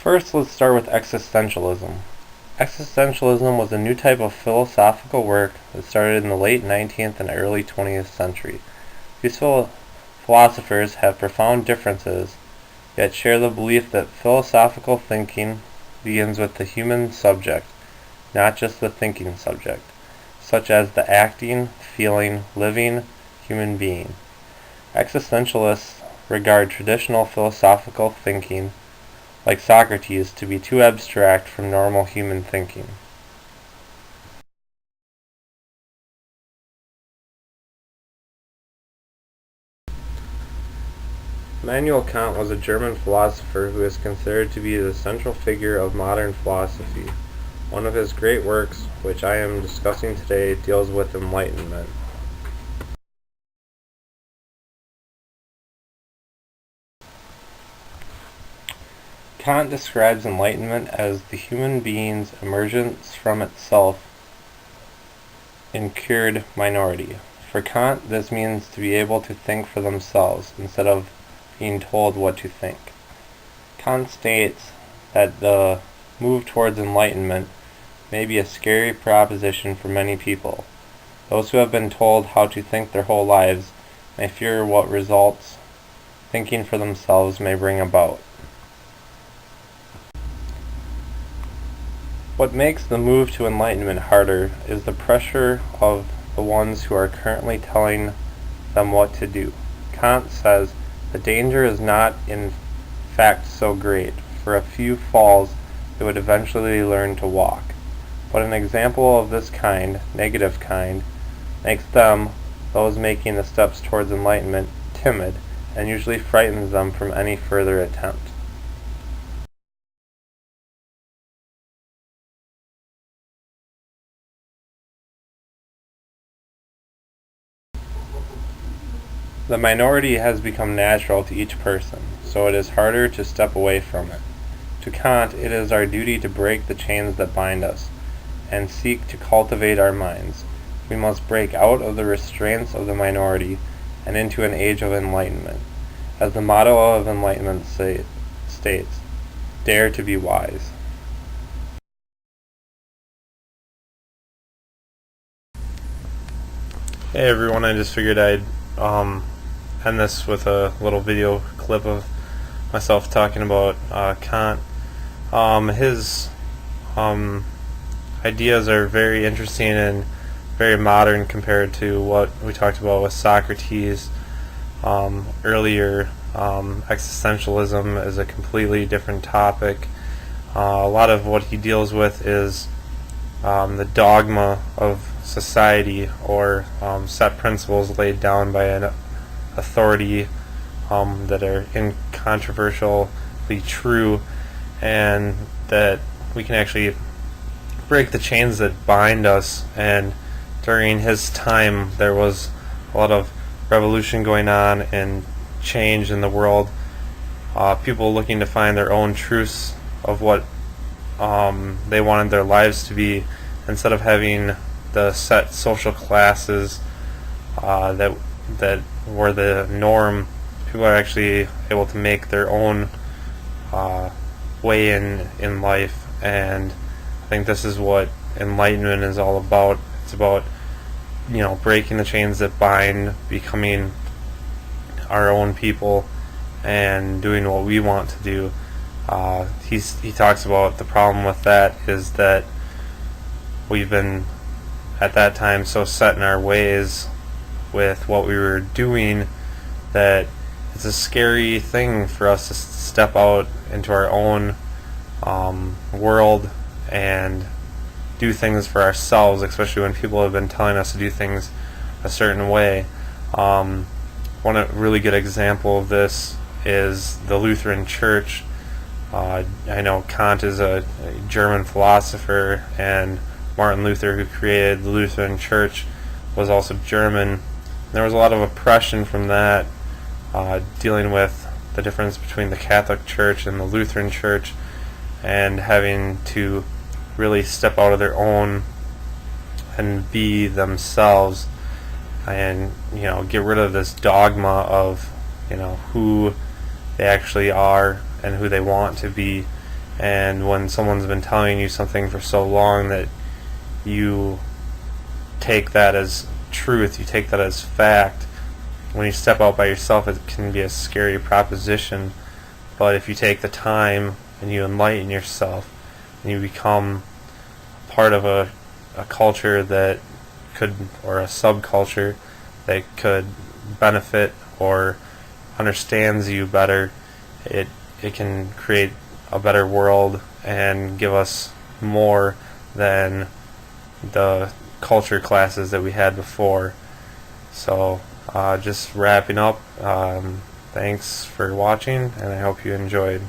First, let's start with existentialism. Existentialism was a new type of philosophical work that started in the late 19th and early 20th century. These philosophers have profound differences, yet share the belief that philosophical thinking begins with the human subject, not just the thinking subject, such as the acting, feeling, living human being. Existentialists regard traditional philosophical thinking, like Socrates, to be too abstract from normal human thinking. Immanuel Kant was a German philosopher who is considered to be the central figure of modern philosophy. One of his great works, which I am discussing today, deals with enlightenment. Kant describes enlightenment as the human being's emergence from itself in cured minority. For Kant, this means to be able to think for themselves instead of being told what to think. Kant states that the move towards enlightenment may be a scary proposition for many people. Those who have been told how to think their whole lives may fear what results thinking for themselves may bring about. What makes the move to enlightenment harder is the pressure of the ones who are currently telling them what to do. Kant says the danger is not in fact so great. For a few falls, they would eventually learn to walk. But an example of this kind, negative kind, makes them, those making the steps towards enlightenment, timid, and usually frightens them from any further attempt. The minority has become natural to each person, so it is harder to step away from it. To Kant, it is our duty to break the chains that bind us, and seek to cultivate our minds. We must break out of the restraints of the minority and into an age of enlightenment. As the motto of enlightenment states, dare to be wise. Hey everyone, I just figured I'd end this with a little video clip of myself talking about Kant. His ideas are very interesting and very modern compared to what we talked about with Socrates earlier. Existentialism is a completely different topic. A lot of what he deals with is the dogma of society, or set principles laid down by an authority that are incontrovertibly true, and that we can actually break the chains that bind us. And during his time there was a lot of revolution going on and change in the world, people looking to find their own truths of what they wanted their lives to be, instead of having the set social classes that were the norm. People are actually able to make their own way in life, and I think this is what enlightenment is all about. It's about, breaking the chains that bind, becoming our own people, and doing what we want to do. He talks about the problem with that is that we've been at that time so set in our ways with what we were doing that it's a scary thing for us to step out into our own world and do things for ourselves, especially when people have been telling us to do things a certain way. One really good example of this is the Lutheran Church. I know Kant is a German philosopher, and Martin Luther, who created the Lutheran Church, was also German. There was a lot of oppression from that, dealing with the difference between the Catholic Church and the Lutheran Church, and having to really step out of their own and be themselves, and get rid of this dogma of who they actually are and who they want to be, And when someone's been telling you something for so long that you take that as truth, you take that as fact, when you step out by yourself, it can be a scary proposition. But if you take the time and you enlighten yourself and you become part of a culture that could, or a subculture that could benefit or understands you better, it can create a better world and give us more than the culture classes that we had before. So just wrapping up, thanks for watching, and I hope you enjoyed.